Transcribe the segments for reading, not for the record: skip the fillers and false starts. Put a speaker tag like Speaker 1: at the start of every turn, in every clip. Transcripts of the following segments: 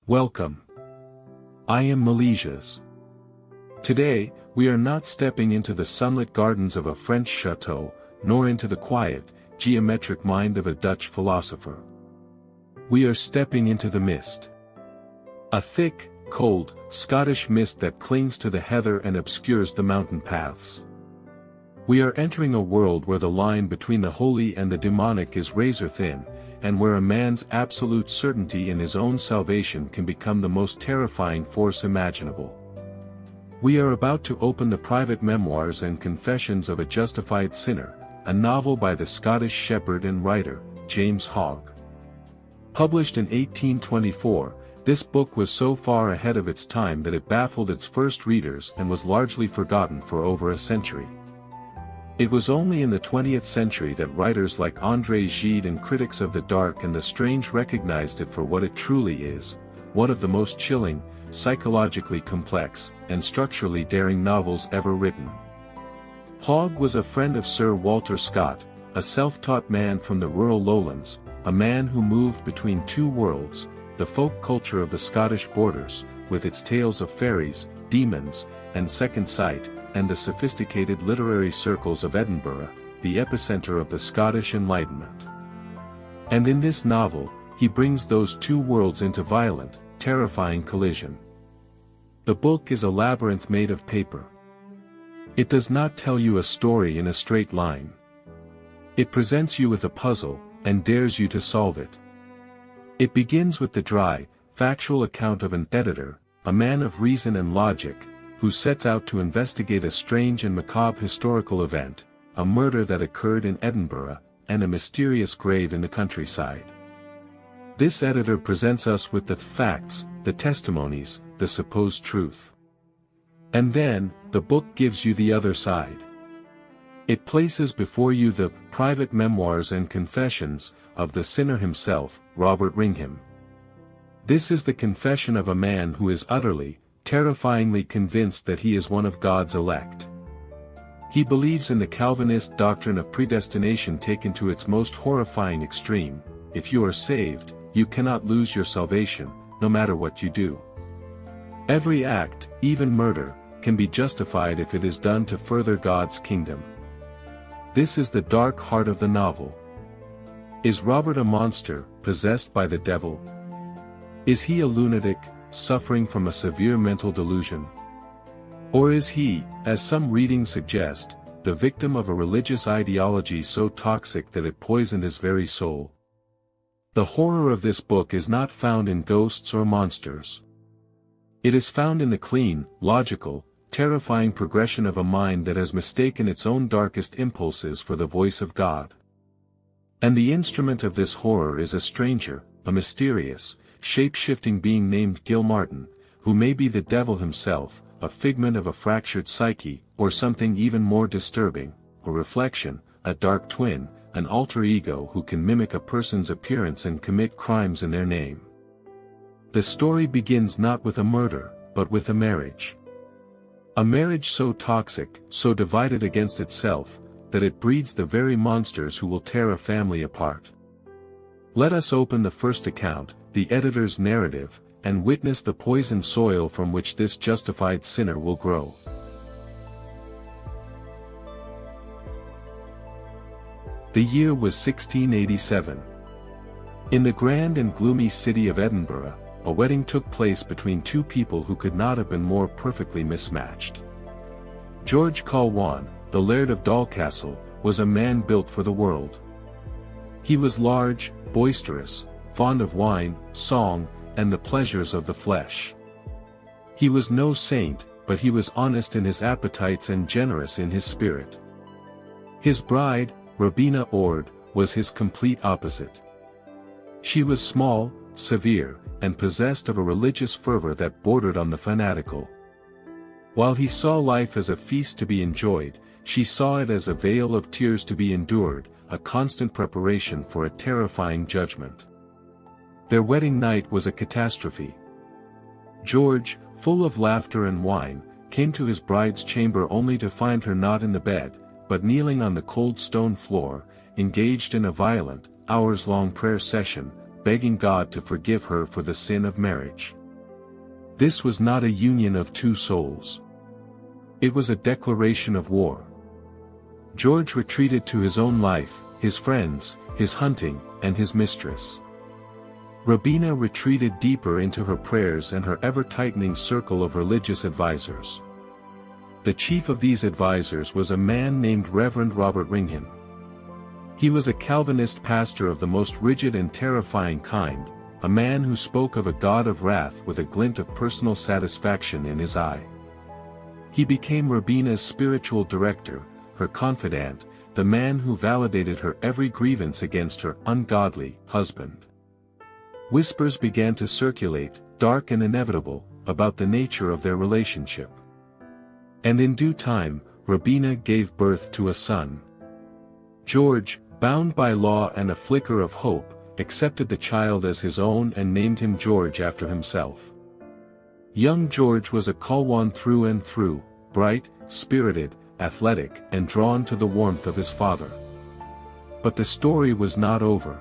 Speaker 1: Welcome. I am Melesias. Today, we are not stepping into the sunlit gardens of a French chateau, nor into the quiet, geometric mind of a Dutch philosopher. We are stepping into the mist. A thick, cold, Scottish mist that clings to the heather and obscures the mountain paths. We are entering a world where the line between the holy and the demonic is razor thin, and where a man's absolute certainty in his own salvation can become the most terrifying force imaginable. We are about to open the Private Memoirs and Confessions of a Justified Sinner, a novel by the Scottish shepherd and writer, James Hogg. Published in 1824, this book was so far ahead of its time that it baffled its first readers and was largely forgotten for over a century. It was only in the 20th century that writers like André Gide and critics of the dark and the strange recognized it for what it truly is, one of the most chilling, psychologically complex, and structurally daring novels ever written. Hogg was a friend of Sir Walter Scott, a self-taught man from the rural lowlands, a man who moved between two worlds, the folk culture of the Scottish borders, with its tales of fairies, demons, and second sight, and the sophisticated literary circles of Edinburgh, the epicenter of the Scottish Enlightenment. And in this novel, he brings those two worlds into violent, terrifying collision. The book is a labyrinth made of paper. It does not tell you a story in a straight line. It presents you with a puzzle, and dares you to solve it. It begins with the dry, factual account of an editor, a man of reason and logic, who sets out to investigate a strange and macabre historical event, a murder that occurred in Edinburgh, and a mysterious grave in the countryside. This editor presents us with the facts, the testimonies, the supposed truth. And then, the book gives you the other side. It places before you the Private Memoirs and Confessions of the sinner himself, Robert Wringhim. This is the confession of a man who is utterly, terrifyingly convinced that he is one of God's elect. He believes in the Calvinist doctrine of predestination taken to its most horrifying extreme: if you are saved, you cannot lose your salvation, no matter what you do. Every act, even murder, can be justified if it is done to further God's kingdom. This is the dark heart of the novel. Is Robert a monster, possessed by the devil? Is he a lunatic, suffering from a severe mental delusion? Or is he, as some readings suggest, the victim of a religious ideology so toxic that it poisoned his very soul? The horror of this book is not found in ghosts or monsters. It is found in the clean, logical, terrifying progression of a mind that has mistaken its own darkest impulses for the voice of God. And the instrument of this horror is a stranger, a mysterious, shape-shifting being named Gil-Martin, who may be the devil himself, a figment of a fractured psyche, or something even more disturbing, a reflection, a dark twin, an alter ego who can mimic a person's appearance and commit crimes in their name. The story begins not with a murder, but with a marriage. A marriage so toxic, so divided against itself, that it breeds the very monsters who will tear a family apart. Let us open the first account, the editor's narrative, and witness the poisoned soil from which this justified sinner will grow. The year was 1687. In the grand and gloomy city of Edinburgh, a wedding took place between two people who could not have been more perfectly mismatched. George Colwan, the Laird of Dalcastle, was a man built for the world. He was large, boisterous, fond of wine, song, and the pleasures of the flesh. He was no saint, but he was honest in his appetites and generous in his spirit. His bride, Robina Ord, was his complete opposite. She was small, severe, and possessed of a religious fervor that bordered on the fanatical. While he saw life as a feast to be enjoyed, she saw it as a vale of tears to be endured, a constant preparation for a terrifying judgment. Their wedding night was a catastrophe. George, full of laughter and wine, came to his bride's chamber only to find her not in the bed, but kneeling on the cold stone floor, engaged in a violent, hours-long prayer session, begging God to forgive her for the sin of marriage. This was not a union of two souls. It was a declaration of war. George retreated to his own life, his friends, his hunting, and his mistress. Robina retreated deeper into her prayers and her ever-tightening circle of religious advisors. The chief of these advisors was a man named Reverend Robert Wringhim. He was a Calvinist pastor of the most rigid and terrifying kind, a man who spoke of a God of wrath with a glint of personal satisfaction in his eye. He became Robina's spiritual director, her confidant, the man who validated her every grievance against her ungodly husband. Whispers began to circulate, dark and inevitable, about the nature of their relationship. And in due time, Robina gave birth to a son. George, bound by law and a flicker of hope, accepted the child as his own and named him George after himself. Young George was a Colwan through and through, bright, spirited, athletic, and drawn to the warmth of his father. But the story was not over.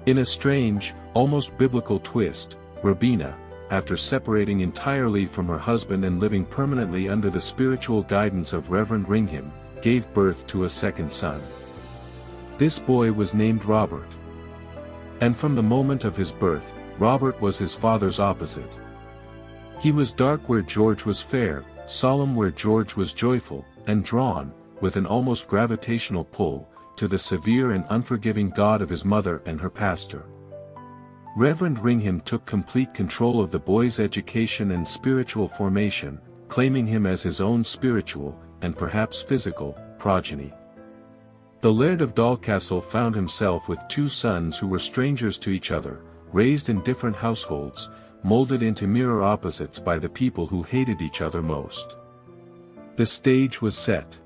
Speaker 1: In a strange, almost biblical twist, Robina, after separating entirely from her husband and living permanently under the spiritual guidance of Reverend Wringhim, gave birth to a second son. This boy was named Robert. And from the moment of his birth, Robert was his father's opposite. He was dark where George was fair, solemn where George was joyful, and drawn, with an almost gravitational pull, to the severe and unforgiving God of his mother and her pastor. Reverend Wringhim took complete control of the boy's education and spiritual formation, claiming him as his own spiritual, and perhaps physical, progeny. The Laird of Dalcastle found himself with two sons who were strangers to each other, raised in different households, molded into mirror opposites by the people who hated each other most. The stage was set.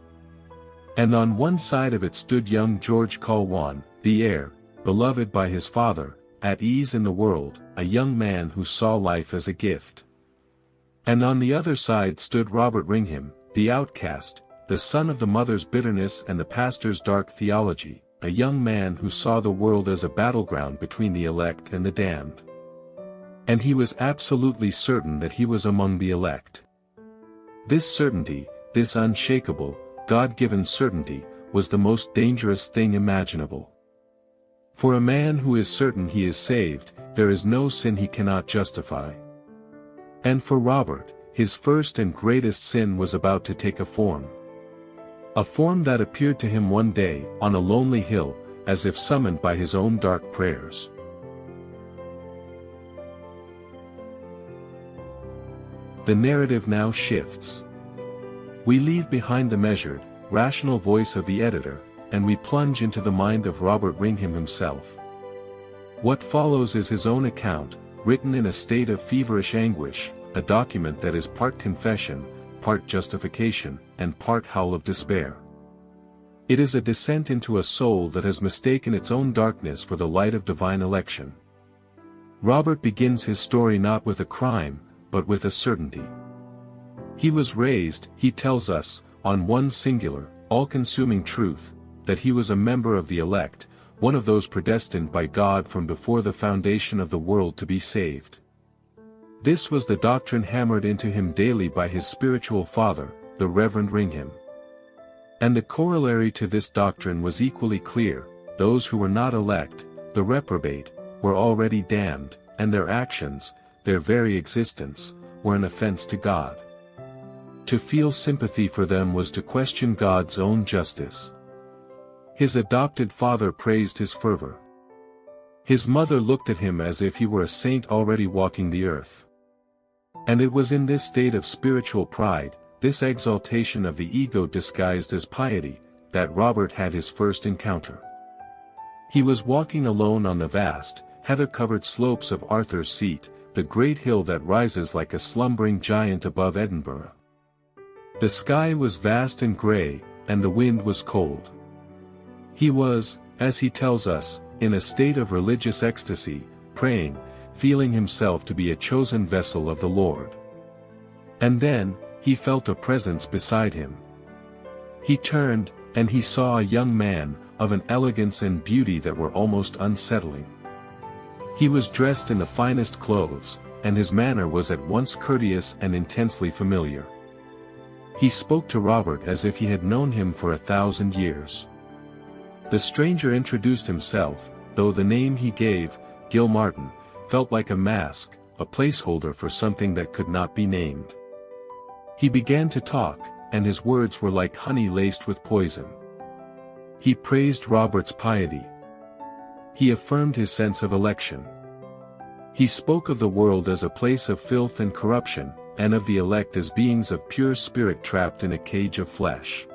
Speaker 1: And on one side of it stood young George Colwan, the heir, beloved by his father, at ease in the world, a young man who saw life as a gift. And on the other side stood Robert Wringhim, the outcast, the son of the mother's bitterness and the pastor's dark theology, a young man who saw the world as a battleground between the elect and the damned. And he was absolutely certain that he was among the elect. This certainty, this unshakable, God-given certainty, was the most dangerous thing imaginable. For a man who is certain he is saved, there is no sin he cannot justify. And for Robert, his first and greatest sin was about to take a form. A form that appeared to him one day, on a lonely hill, as if summoned by his own dark prayers. The narrative now shifts. We leave behind the measured, rational voice of the editor, and we plunge into the mind of Robert Wringhim himself. What follows is his own account, written in a state of feverish anguish, a document that is part confession, part justification, and part howl of despair. It is a descent into a soul that has mistaken its own darkness for the light of divine election. Robert begins his story not with a crime, but with a certainty. He was raised, he tells us, on one singular, all-consuming truth, that he was a member of the elect, one of those predestined by God from before the foundation of the world to be saved. This was the doctrine hammered into him daily by his spiritual father, the Reverend Wringhim. And the corollary to this doctrine was equally clear: those who were not elect, the reprobate, were already damned, and their actions, their very existence, were an offense to God. To feel sympathy for them was to question God's own justice. His adopted father praised his fervor. His mother looked at him as if he were a saint already walking the earth. And it was in this state of spiritual pride, this exaltation of the ego disguised as piety, that Robert had his first encounter. He was walking alone on the vast, heather-covered slopes of Arthur's Seat, the great hill that rises like a slumbering giant above Edinburgh. The sky was vast and grey, and the wind was cold. He was, as he tells us, in a state of religious ecstasy, praying, feeling himself to be a chosen vessel of the Lord. And then, he felt a presence beside him. He turned, and he saw a young man, of an elegance and beauty that were almost unsettling. He was dressed in the finest clothes, and his manner was at once courteous and intensely familiar. He spoke to Robert as if he had known him for 1,000 years. The stranger introduced himself, though the name he gave, Gil-Martin, felt like a mask, a placeholder for something that could not be named. He began to talk, and his words were like honey laced with poison. He praised Robert's piety. He affirmed his sense of election. He spoke of the world as a place of filth and corruption, and of the elect as beings of pure spirit trapped in a cage of flesh.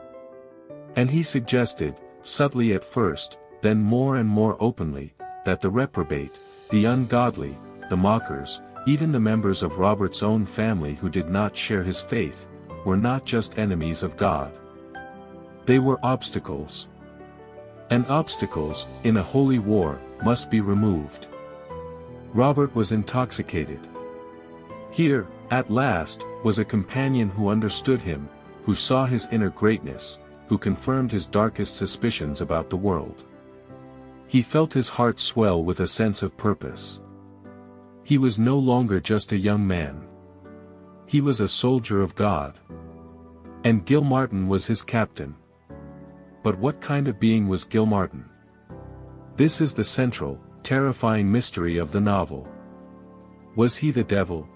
Speaker 1: And he suggested, subtly at first, then more and more openly, that the reprobate, the ungodly, the mockers, even the members of Robert's own family who did not share his faith, were not just enemies of God. They were obstacles. And obstacles, in a holy war, must be removed. Robert was intoxicated. Here, at last, was a companion who understood him, who saw his inner greatness, who confirmed his darkest suspicions about the world. He felt his heart swell with a sense of purpose. He was no longer just a young man. He was a soldier of God. And Gil-Martin was his captain. But what kind of being was Gil-Martin? This is the central, terrifying mystery of the novel. Was he the devil?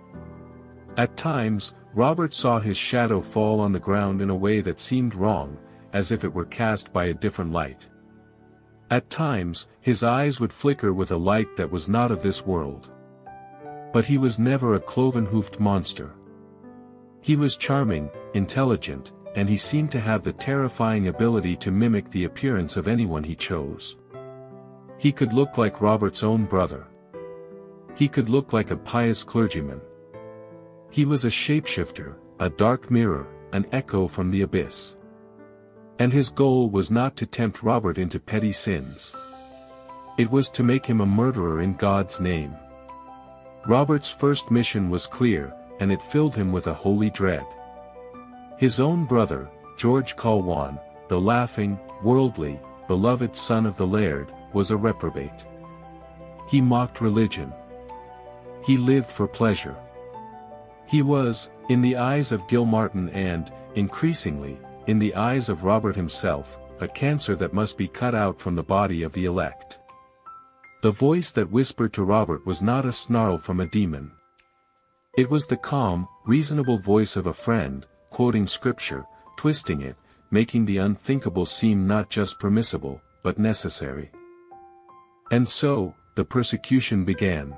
Speaker 1: At times, Robert saw his shadow fall on the ground in a way that seemed wrong, as if it were cast by a different light. At times, his eyes would flicker with a light that was not of this world. But he was never a cloven-hoofed monster. He was charming, intelligent, and he seemed to have the terrifying ability to mimic the appearance of anyone he chose. He could look like Robert's own brother. He could look like a pious clergyman. He was a shapeshifter, a dark mirror, an echo from the abyss. And his goal was not to tempt Robert into petty sins. It was to make him a murderer in God's name. Robert's first mission was clear, and it filled him with a holy dread. His own brother, George Colwan, the laughing, worldly, beloved son of the laird, was a reprobate. He mocked religion. He lived for pleasure. He was, in the eyes of Gil-Martin and, increasingly, in the eyes of Robert himself, a cancer that must be cut out from the body of the elect. The voice that whispered to Robert was not a snarl from a demon. It was the calm, reasonable voice of a friend, quoting scripture, twisting it, making the unthinkable seem not just permissible, but necessary. And so, the persecution began.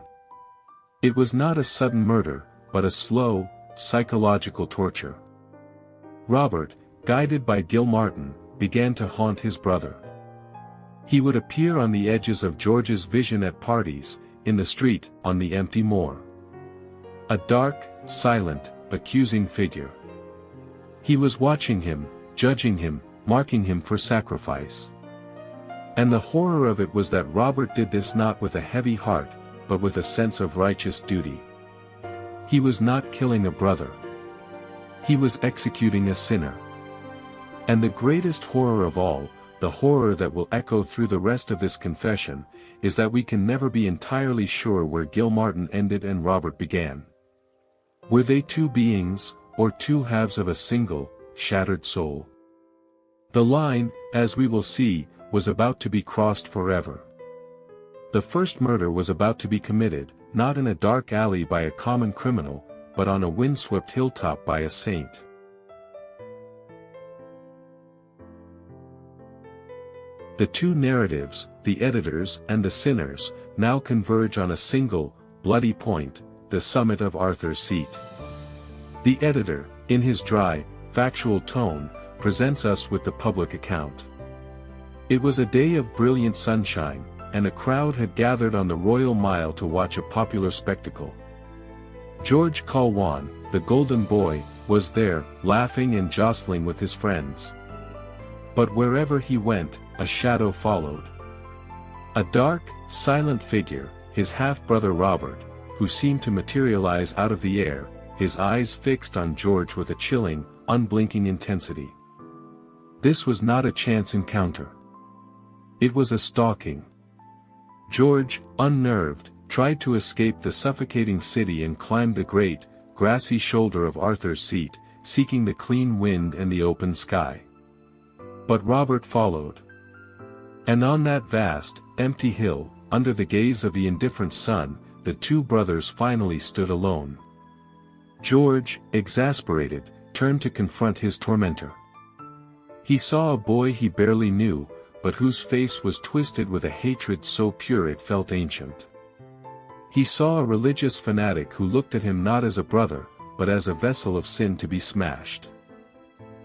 Speaker 1: It was not a sudden murder, but a slow, psychological torture. Robert, guided by Gil-Martin, began to haunt his brother. He would appear on the edges of George's vision at parties, in the street, on the empty moor. A dark, silent, accusing figure. He was watching him, judging him, marking him for sacrifice. And the horror of it was that Robert did this not with a heavy heart, but with a sense of righteous duty. He was not killing a brother. He was executing a sinner. And the greatest horror of all, the horror that will echo through the rest of this confession, is that we can never be entirely sure where Gil-Martin ended and Robert began. Were they two beings, or two halves of a single, shattered soul? The line, as we will see, was about to be crossed forever. The first murder was about to be committed, not in a dark alley by a common criminal, but on a windswept hilltop by a saint. The two narratives, the editor's and the sinner's, now converge on a single, bloody point, the summit of Arthur's Seat. The editor, in his dry, factual tone, presents us with the public account. It was a day of brilliant sunshine, and a crowd had gathered on the Royal Mile to watch a popular spectacle. George Colwan, the golden boy, was there, laughing and jostling with his friends. But wherever he went, a shadow followed. A dark, silent figure, his half-brother Robert, who seemed to materialize out of the air, his eyes fixed on George with a chilling, unblinking intensity. This was not a chance encounter. It was a stalking. George, unnerved, tried to escape the suffocating city and climbed the great, grassy shoulder of Arthur's Seat, seeking the clean wind and the open sky. But Robert followed. And on that vast, empty hill, under the gaze of the indifferent sun, the two brothers finally stood alone. George, exasperated, turned to confront his tormentor. He saw a boy he barely knew, but whose face was twisted with a hatred so pure it felt ancient. He saw a religious fanatic who looked at him not as a brother, but as a vessel of sin to be smashed.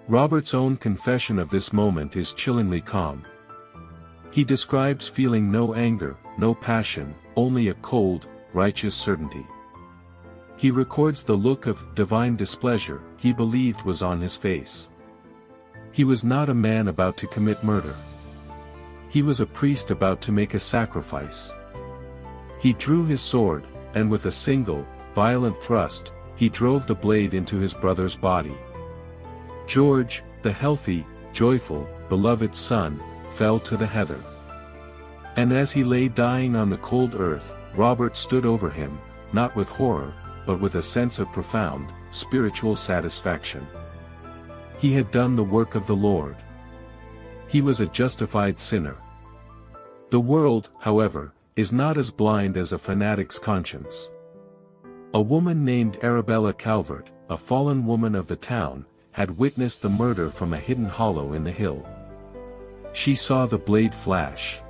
Speaker 1: Robert's own confession of this moment is chillingly calm. He describes feeling no anger, no passion, only a cold, righteous certainty. He records the look of divine displeasure he believed was on his face. He was not a man about to commit murder. He was a priest about to make a sacrifice. He drew his sword, and with a single, violent thrust, he drove the blade into his brother's body. George, the healthy, joyful, beloved son, fell to the heather. And as he lay dying on the cold earth, Robert stood over him, not with horror, but with a sense of profound, spiritual satisfaction. He had done the work of the Lord. He was a justified sinner. The world, however, is not as blind as a fanatic's conscience. A woman named Arabella Calvert, a fallen woman of the town, had witnessed the murder from a hidden hollow in the hill. She saw the blade flash.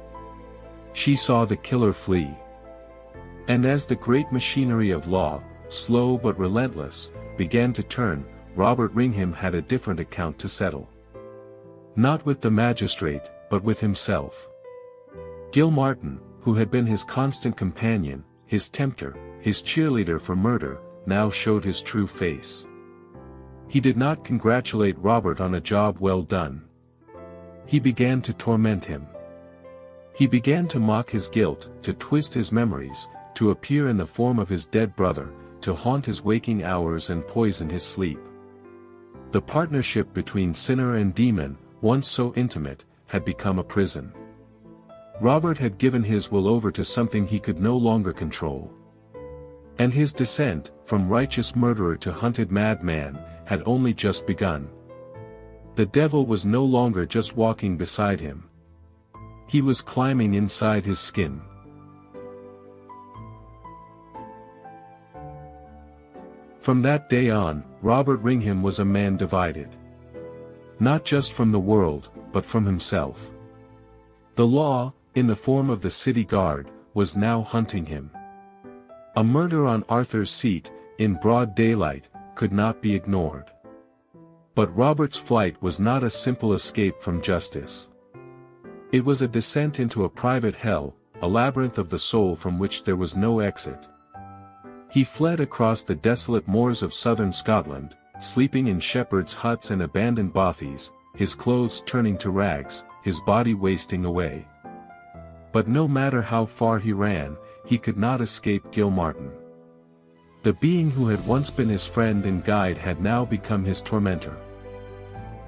Speaker 1: She saw the killer flee. And as the great machinery of law, slow but relentless, began to turn, Robert Wringhim had a different account to settle. Not with the magistrate, but with himself. Gil-Martin, who had been his constant companion, his tempter, his cheerleader for murder, now showed his true face. He did not congratulate Robert on a job well done. He began to torment him. He began to mock his guilt, to twist his memories, to appear in the form of his dead brother, to haunt his waking hours and poison his sleep. The partnership between sinner and demon, once so intimate, had become a prison. Robert had given his will over to something he could no longer control. And his descent, from righteous murderer to hunted madman, had only just begun. The devil was no longer just walking beside him. He was climbing inside his skin. From that day on, Robert Wringhim was a man divided. Not just from the world, but from himself. The law, in the form of the city guard, was now hunting him. A murder on Arthur's Seat, in broad daylight, could not be ignored. But Robert's flight was not a simple escape from justice. It was a descent into a private hell, a labyrinth of the soul from which there was no exit. He fled across the desolate moors of southern Scotland, sleeping in shepherds' huts and abandoned bothies, his clothes turning to rags, his body wasting away. But no matter how far he ran, he could not escape Gil-Martin. The being who had once been his friend and guide had now become his tormentor.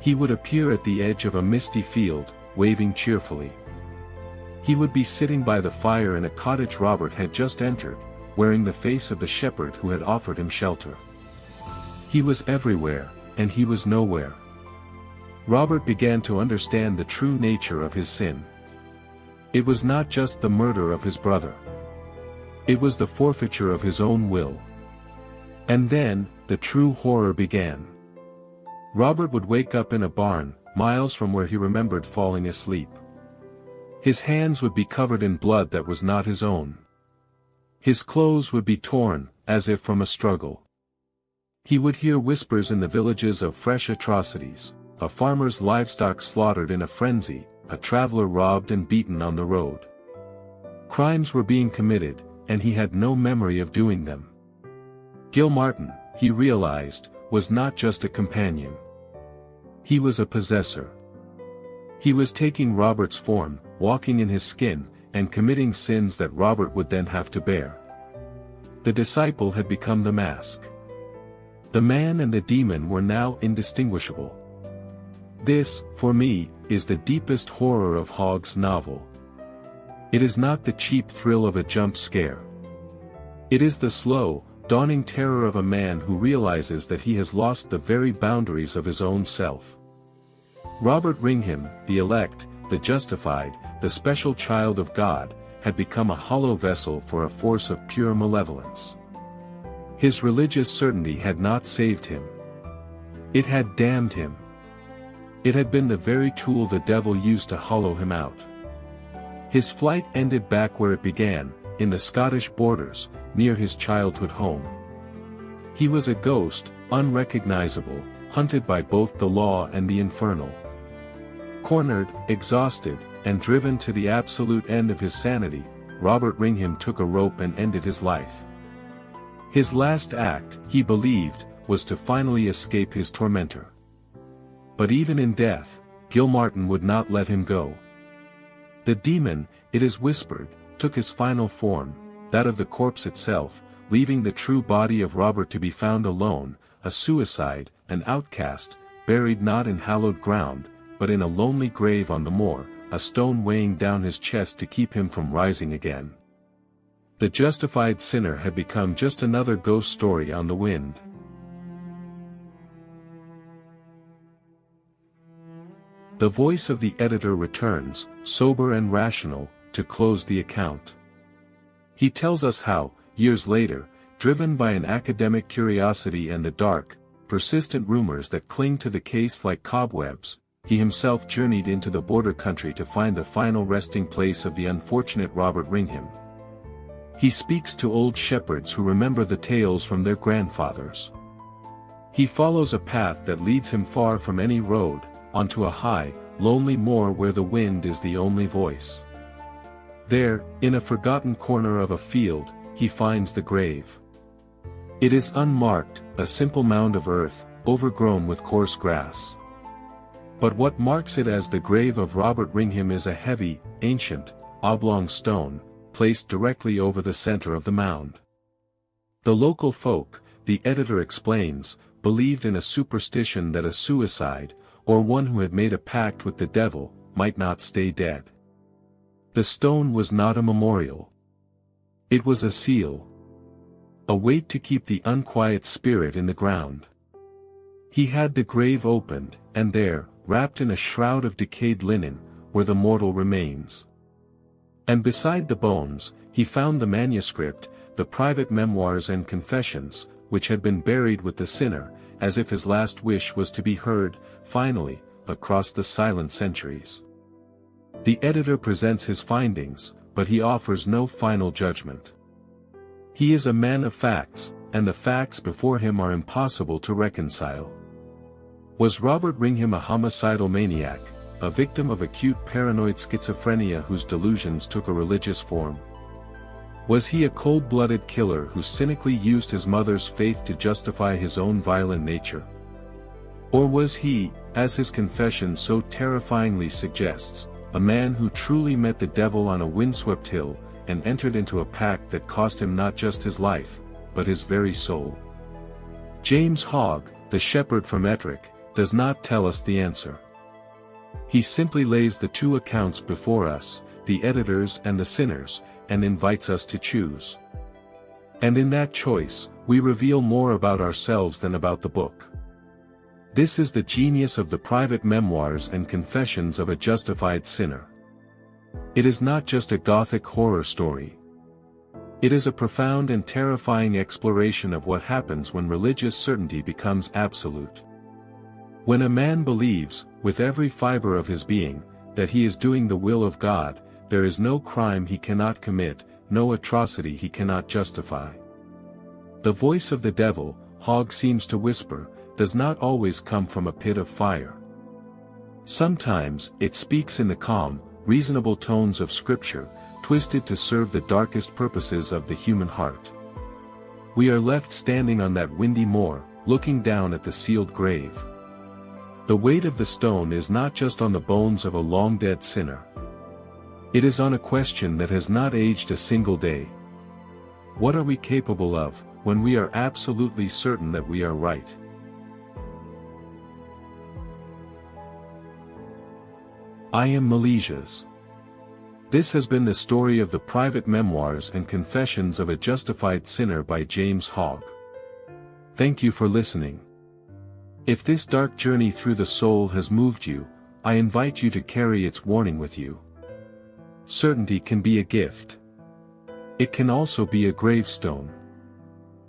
Speaker 1: He would appear at the edge of a misty field, waving cheerfully. He would be sitting by the fire in a cottage Robert had just entered, wearing the face of the shepherd who had offered him shelter. He was everywhere, and he was nowhere. Robert began to understand the true nature of his sin. It was not just the murder of his brother. It was the forfeiture of his own will. And then, the true horror began. Robert would wake up in a barn, miles from where he remembered falling asleep. His hands would be covered in blood that was not his own. His clothes would be torn, as if from a struggle. He would hear whispers in the villages of fresh atrocities, a farmer's livestock slaughtered in a frenzy, a traveler robbed and beaten on the road. Crimes were being committed, and he had no memory of doing them. Gil-Martin, he realized, was not just a companion. He was a possessor. He was taking Robert's form, walking in his skin, and committing sins that Robert would then have to bear. The disciple had become the mask. The man and the demon were now indistinguishable. This, for me, is the deepest horror of Hogg's novel. It is not the cheap thrill of a jump scare. It is the slow, dawning terror of a man who realizes that he has lost the very boundaries of his own self. Robert Wringhim, the elect, the justified, the special child of God, had become a hollow vessel for a force of pure malevolence. His religious certainty had not saved him. It had damned him. It had been the very tool the devil used to hollow him out. His flight ended back where it began, in the Scottish borders, near his childhood home. He was a ghost, unrecognizable, hunted by both the law and the infernal. Cornered, exhausted, and driven to the absolute end of his sanity, Robert Wringhim took a rope and ended his life. His last act, he believed, was to finally escape his tormentor. But even in death, Gil-Martin would not let him go. The demon, it is whispered, took his final form, that of the corpse itself, leaving the true body of Robert to be found alone, a suicide, an outcast, buried not in hallowed ground, but in a lonely grave on the moor, a stone weighing down his chest to keep him from rising again. The justified sinner had become just another ghost story on the wind. The voice of the editor returns, sober and rational, to close the account. He tells us how, years later, driven by an academic curiosity and the dark, persistent rumors that cling to the case like cobwebs, he himself journeyed into the border country to find the final resting place of the unfortunate Robert Wringhim. He speaks to old shepherds who remember the tales from their grandfathers. He follows a path that leads him far from any road, onto a high, lonely moor where the wind is the only voice. There, in a forgotten corner of a field, he finds the grave. It is unmarked, a simple mound of earth, overgrown with coarse grass. But what marks it as the grave of Robert Wringhim is a heavy, ancient, oblong stone, placed directly over the center of the mound. The local folk, the editor explains, believed in a superstition that a suicide, or one who had made a pact with the devil, might not stay dead. The stone was not a memorial. It was a seal. A weight to keep the unquiet spirit in the ground. He had the grave opened, and there, wrapped in a shroud of decayed linen, were the mortal remains. And beside the bones, he found the manuscript, the Private Memoirs and Confessions, which had been buried with the sinner, as if his last wish was to be heard, finally, across the silent centuries. The editor presents his findings, but he offers no final judgment. He is a man of facts, and the facts before him are impossible to reconcile. Was Robert Wringhim a homicidal maniac, a victim of acute paranoid schizophrenia whose delusions took a religious form? Was he a cold-blooded killer who cynically used his mother's faith to justify his own violent nature? Or was he, as his confession so terrifyingly suggests, a man who truly met the devil on a windswept hill, and entered into a pact that cost him not just his life, but his very soul? James Hogg, the shepherd from Ettrick, does not tell us the answer. He simply lays the two accounts before us, the editors and the sinners, and invites us to choose. And in that choice, we reveal more about ourselves than about the book. This is the genius of the Private Memoirs and Confessions of a Justified Sinner. It is not just a Gothic horror story. It is a profound and terrifying exploration of what happens when religious certainty becomes absolute. When a man believes, with every fiber of his being, that he is doing the will of God, there is no crime he cannot commit, no atrocity he cannot justify. The voice of the devil, Hogg seems to whisper, does not always come from a pit of fire. Sometimes, it speaks in the calm, reasonable tones of Scripture, twisted to serve the darkest purposes of the human heart. We are left standing on that windy moor, looking down at the sealed grave. The weight of the stone is not just on the bones of a long-dead sinner. It is on a question that has not aged a single day. What are we capable of, when we are absolutely certain that we are right? I am Melesias. This has been the story of the Private Memoirs and Confessions of a Justified Sinner by James Hogg. Thank you for listening. If this dark journey through the soul has moved you, I invite you to carry its warning with you. Certainty can be a gift. It can also be a gravestone.